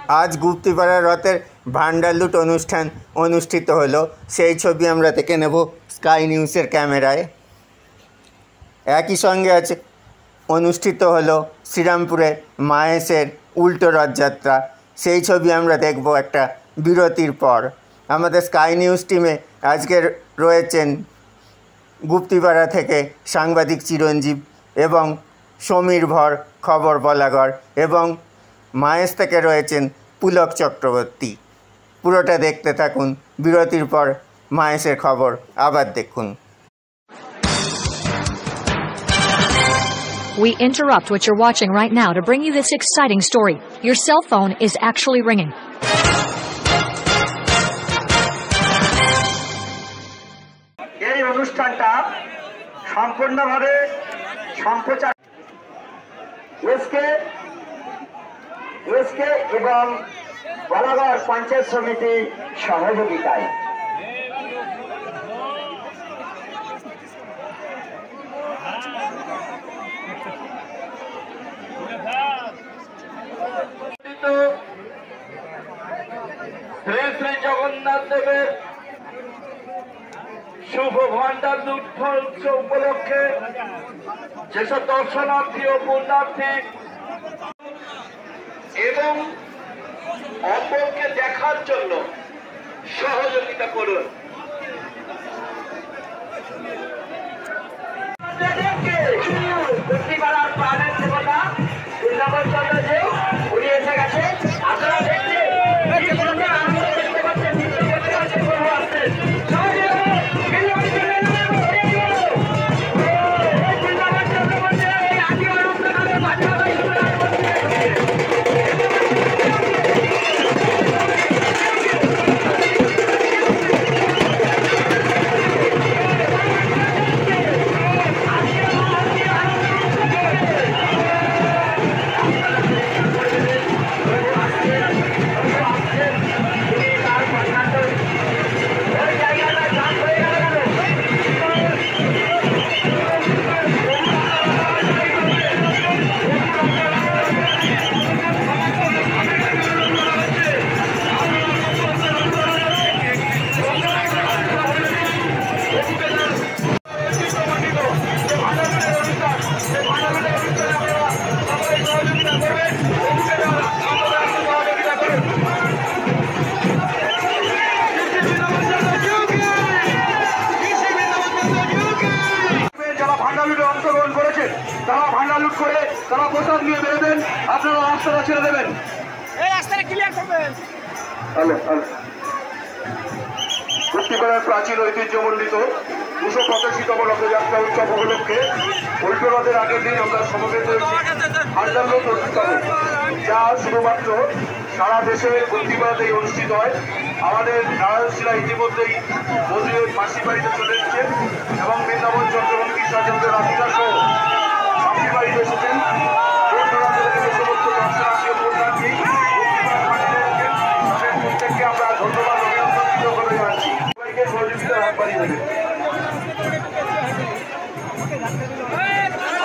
আজ গুপ্তিপাড়া রথের ভান্ডার লুট অনুষ্ঠান অনুষ্ঠিত হলো, সেই ছবি আমরা দেখে নেব স্কাই নিউজের ক্যামেরায়। একই সঙ্গে আছে অনুষ্ঠিত হলো শ্রীরামপুরে মাহেশের উল্টো রথযাত্রা, সেই ছবি আমরা দেখব একটা বিরতির পর। আমাদের স্কাই নিউজ টিমে আজকে রয়েছেন গুপ্তিপাড়া থেকে সাংবাদিক চিরঞ্জীব এবং সমীর ভর খবর বলাগড়, এবং মাহেশ থেকে রয়েছেন পুলক চক্রবর্তী। পুরোটা দেখতে থাকুন, বিরতির পর মাহেশের খবর আবার দেখুন। We interrupt what you're watching right now to bring you this exciting story. Your cell phone is actually ringing. এই অনুষ্ঠানটা সম্পূর্ণভাবে সম্প্রচার এসকে এবং বলাগড় পঞ্চায়েত সমিতি সহযোগিতায়। শ্রী শ্রী জগন্নাথ দেবের শুভ ভান্ডার লুট উপলক্ষে যেসব দর্শনার্থী ও পুণ্যার্থী এবং অপরকে দেখার জন্য সহযোগিতা করুন। গুপ্তিপাড়ার প্রাণের দেবতা বৃন্দাবন চন্দ্রজি উনি এসে গেছে। আপনারা দেখতে অংশগ্রহণ করেছেন, তারা ভান্ডার লুট করে তারা প্রসাদ নিয়ে বেরোবেন, আপনারা রাস্তাটা ছেড়ে দেবেন। গুপ্তিপাড়ার প্রাচীন ঐতিহ্যমণ্ডিত 285তম রথযাত্রা উৎসব উপলক্ষে উল্টো রথের আগের দিন আমরা সমবেত হয়েছি ভান্ডার লুট অনুষ্ঠানে, যা শুধুমাত্র সারা দেশে গুপ্তিপাড়াতেই অনুষ্ঠিত হয়। আমাদের নারায়ণশিলা ইতিমধ্যেই মন্দিরের মাসির বাড়িতে চলে এসেছেন এবং বৃন্দাবন চন্দ্রবর্তী সাজনদের রাধিকা সহ মাসির বাড়িতে এসেছেন। প্রত্যেককে আমরা ধন্যবাদ অভিনন্দন করে যাচ্ছি। সবাইকে সহযোগিতার হাত বাড়িয়ে দেবেন।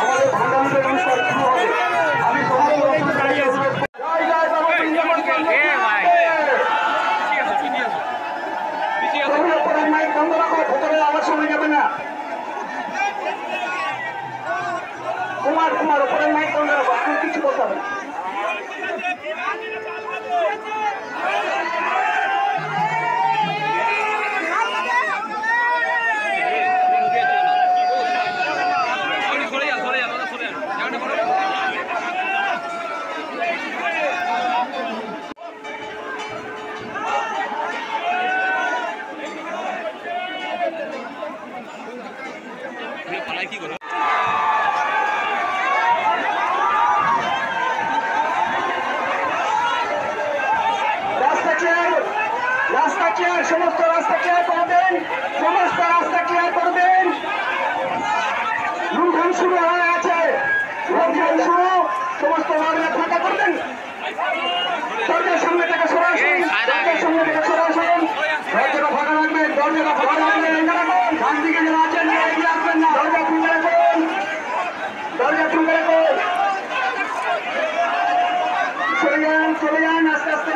আমাদের ভান্ডারের অনুষ্ঠান শুরু হবে। আমি কুমার ওপরের মাইক বন্ধ রাখো, আপনি কিছু বলতে হবে। কি করো রাস্তা ক্লিয়ার, সমস্ত রাস্তা ক্লিয়ার করবেন, সমস্ত রাস্তা ক্লিয়ার করবেন। লুণ্ঠন শুরু হয়ে আছে, লুণ্ঠন শুরু, সমস্ত দরজা ফাঁকা করবেন। দরজার সামনে থেকে সরাসরি, দরজার সামনে থেকে সরাসরি দরজাটা ফাঁকা রাখবেন, দরজাটা ফাঁকা রাখবেন। ডান দিকে যারা আছেন এগিয়ে আসবেন না, দরজা খুলে রাখুন, দরজা খুলে রাখুন। চলে যান আস্তে আস্তে।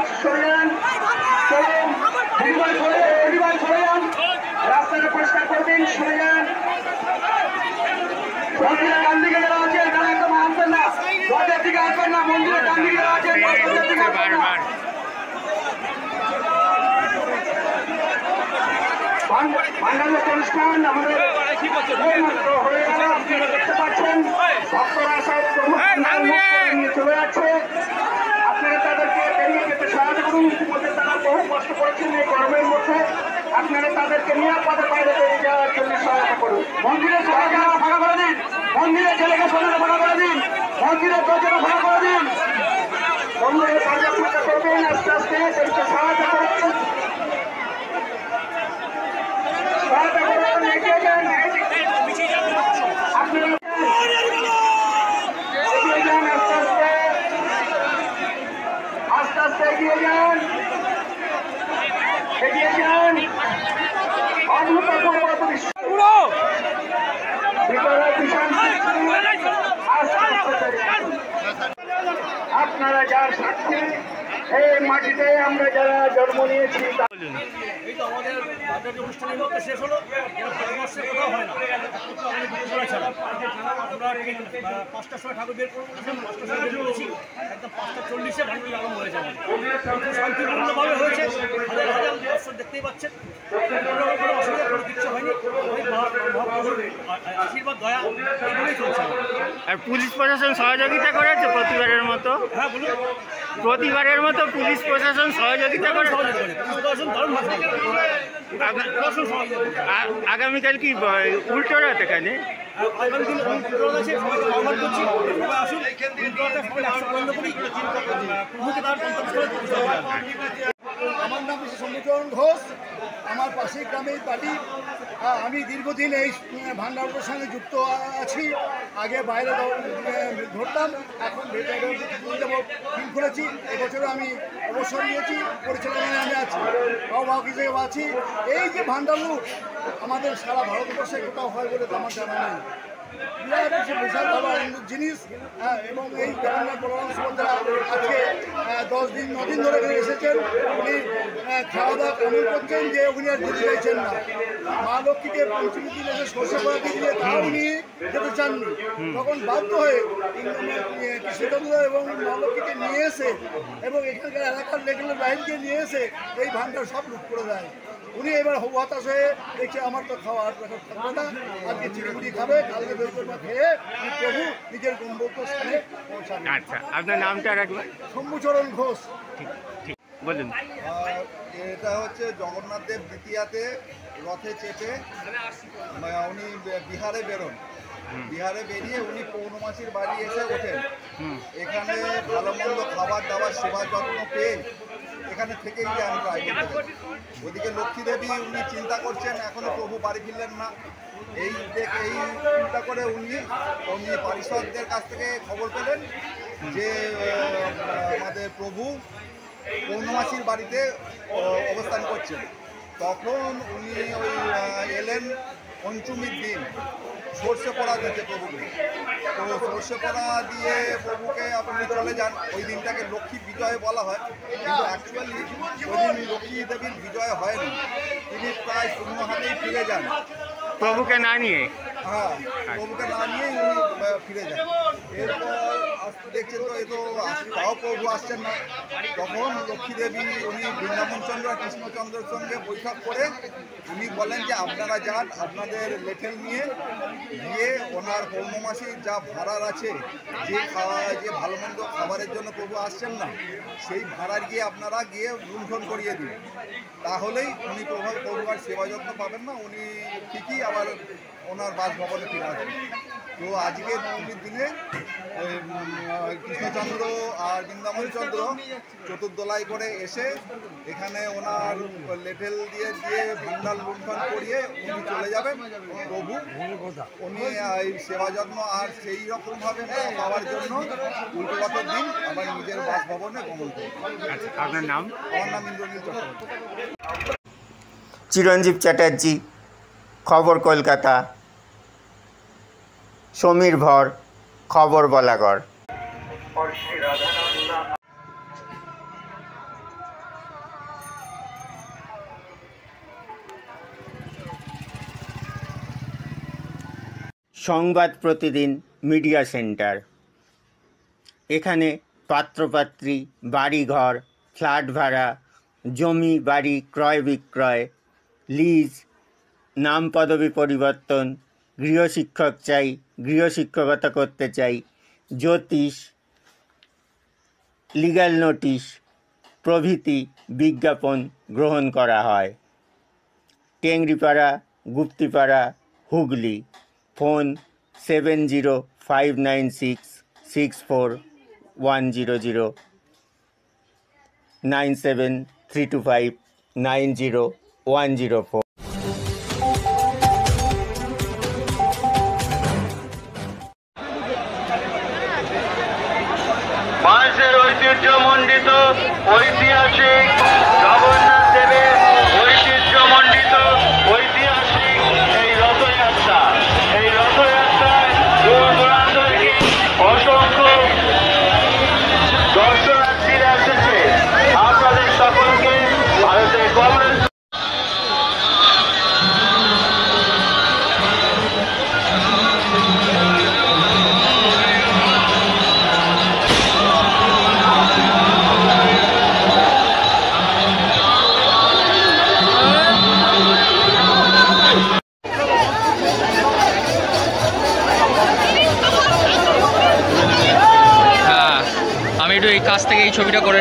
দিন, সরে যান। মন্দিরের ডান দিকে যারা আছেন তারা একদম আসবেন না, রথের দিকে আসবেন না, মন্দিরের ডান দিকে যারা আছেন রথের দিকে আসবেন না। ভান্ডারের অনুষ্ঠান আমাদের এইমাত্র হয়ে গেল, আপনারা দেখতে পাচ্ছেন ভক্তরা সব চলে যাচ্ছে। আপনারা তাদেরকে বেরিয়ে যেতে সাহায্য করুন, ইতিমধ্যে তারা বহু কষ্ট করেছেন এই গরমের মধ্যে, আপনারা তাদেরকে নিরাপদে বাইরে বেরিয়ে যাওয়ার জন্য সহায়তা করুন। মন্দিরের ছেলেকে ফাঁকা করে দিন, মন্দিরের ছেলেকে সোনাটা ফাঁকা করে দিন, মন্দিরের দরজাটা ফাঁকা করে দিন, মন্দিরের দরজা ফাঁকা করবেন, আস্তে আস্তে এদেরকে সহায়তা করবেন। এগিয়ে যান, আপনারা এগিয়ে যান, আস্তে আস্তে এগিয়ে যান, এগিয়ে যান। অভূতপূর্ব ভিতরে ভীষণ আপনারা যার সাক্ষী, এই মাটিতে আমরা যারা জন্ম নিয়েছি এই তো আমাদের অনুষ্ঠানের মধ্যে শেষ হলো, পরামর্শে কোথাও হয় না, ছাড়া আমরা 5টার সময় ঠাকুর বের করবো, 5টার সময় বের করেছি, একদম 5:40 ভান্ডার আরম্ভ হয়ে যাবে। শান্তিপূর্ণভাবে হয়েছে, হাজার হাজার দর্শক দেখতেই পাচ্ছেন, কোনো অসুবিধা কোনো কিছু হয়নি। ওই মহাপ্রভুর আশীর্বাদ দয়া এইভাবেই চলছে। আর পুলিশ প্রশাসন সহযোগিতা করেছে প্রতিবারের মতো? হ্যাঁ বলুন। প্রতিবারের মতো পুলিশ প্রশাসন সহযোগিতা করে? আগামীকাল কি উল্টো রাত এখানে? আগামী দিন আছে, সবাইকে আহ্বান করছি, সবাই আসুন, সবাই একসাথে আনন্দ করি, প্রভুকে তার গন্তব্যস্থলে পৌঁছে দেওয়া। আমার নাম শম্ভুচরণ ঘোষ, আমার পাশের গ্রামের বাড়ি। আমি দীর্ঘদিন এই ভান্ডারের সঙ্গে যুক্ত আছি। আগে বাইরে ধরতাম, এখন ফিল করেছি। এবছরও আমি অবসর নিয়েছি, পরিচালনায় আমি আছি, আহ্বায়ক হিসেবে আছি। এই যে ভান্ডারু আমাদের সারা ভারতবর্ষে কোথাও হয় বলে তো আমার জানা নেই। বিশাল ভালো আনন্দের জিনিস। এবং এই জগন্নাথ বলরাম সুভদ্রা আজকে 9 দিন ধরে এখানে এসেছেন। উনি খাওয়া দাওয়া কেমন করছেন যে উনি আর যেতে চাইছেন না। মা লক্ষ্মীকে পঞ্চমী দিন এসে সর্ষে করা দিয়ে তা উনি যেতে চাননি, তখন বাধ্য হয়ে কৃষ্ণচন্দ্র এবং মা লক্ষ্মীকে নিয়ে এসে এবং এখানকার এলাকার লেগেলের লাইনকে নিয়ে এসে এই ভান্ডার সব লুট করে দেয়। উনি এবার হতাশ হয়ে দেখছে আমার তো খাওয়া আর থাকবে না, আজকে চিড়িমুড়ি খাবে, কালকে বেরোবা খেয়ে প্রভু নিজের গন্তব্য স্থানে পৌঁছাবে। আচ্ছা, আপনার নামটা রাখবেন? শম্ভুচরণ ঘোষ। ঠিক বলুন। এটা হচ্ছে জগন্নাথ দেব দ্বিতীয়াতে রথে চেপে উনি বিহারে বেরোন। বিহারে বেরিয়ে উনি পৌর্ণমাসীর বাড়ি এসে ওঠেন। এখানে ভালো মন্দ খাবার দাবার সেবা যত্ন পেয়ে এখানে থেকেই যান প্রায়। ওদিকে লক্ষ্মী দেবী উনি চিন্তা করছেন, এখনো প্রভু বাড়ি ফিরলেন না। এই চিন্তা করে উনি পারিষদদের কাছ থেকে খবর পেলেন যে আমাদের প্রভু পৌর্ণমাসীর বাড়িতে অবস্থান করছেন। তখন উনি এলেন পঞ্চমীর দিন সর্ষে পড়া দিতে প্রভুকে। তো সর্ষে পড়া দিয়ে প্রভুকে আপনি চলে যান। ওই দিনটাকে লক্ষ্মী বিজয় বলা হয়, কিন্তু অ্যাকচুয়ালি ওই দিন লক্ষ্মী দেবীর বিজয় হয়নি। তিনি প্রায় শূন্য হাতেই ফিরে যান প্রভুকে না নিয়ে। হ্যাঁ, প্রভুকে না নিয়েই উনি ফিরে যান। এরপর দেখছেন তো তাও প্রভু আসছেন না। তখন লক্ষ্মী দেবী উনি বৃন্দাবনচন্দ্র আর কৃষ্ণচন্দ্রের সঙ্গে বৈঠক করে উনি বলেন যে আপনারা যান, আপনাদের লেঠেল নিয়ে গিয়ে ওনার পৌর্ণমাসী যা ভাড়ার আছে, যে ভালো মন্দ খাবারের জন্য প্রভু আসছেন না, সেই ভাড়ার গিয়ে আপনারা গিয়ে লুণ্ঠন করিয়ে দিন। তাহলেই উনি প্রভু আর সেবা যত্ন পাবেন না, উনি ঠিকই আবার ওনার বাসভবনে ফিরে আসবেন। তো আজকে নবমীর দিনে কৃষ্ণচন্দ্র আর বৃন্দাবনচন্দ্র চতুর্দোলাই করে এসে এখানে ওনার লেটেল দিয়ে ভান্ডার লুণ্ঠন করিয়ে উনি চলে যাবেন। প্রভু উনি এই সেবা যত্ন আর সেই রকমভাবে পাওয়ার জন্য উল্টো রথের দিন আবার নিজের বাসভবনে গমন করবেন। আপনার নাম? আমার নাম ইন্দ্রনীল চক্রবর্তী। চিরঞ্জীব চ্যাটার্জি, খবর কলকাতা। সমীর ভর, খবর বলাগড়। সংবাদ প্রতিদিন মিডিয়া সেন্টার। এখানে পাত্রপাত্রী, বাড়িঘর, ফ্ল্যাট ভাড়া, জমি বাড়ি ক্রয় বিক্রয়, লিজ, নাম পদবি পরিবর্তন, গৃহশিক্ষক চাই, গৃহশিক্ষকতা করতে চাই, জ্যোতিষ, লিগ্যাল নোটিশ প্রভৃতি বিজ্ঞাপন গ্রহণ করা হয়। টেংরিপাড়া, গুপ্তিপাড়া, হুগলি। ফোন 7059664100, 9732590104। মানুষের ঐতিহ্যমণ্ডিত ঐতিহাসিক জগন্নাথ দেবের ঐতিহ্যমণ্ডিত ঐতিহাসিক এই রথযাত্রা। এই রথযাত্রায় দূর দূরান্ত থেকে অসংখ্য দর্শনার্থীরা এসেছে। আপনাদের সকলকে ভারতের কংগ্রেস আমি একটু এই কাছ থেকে এই ছবিটা করে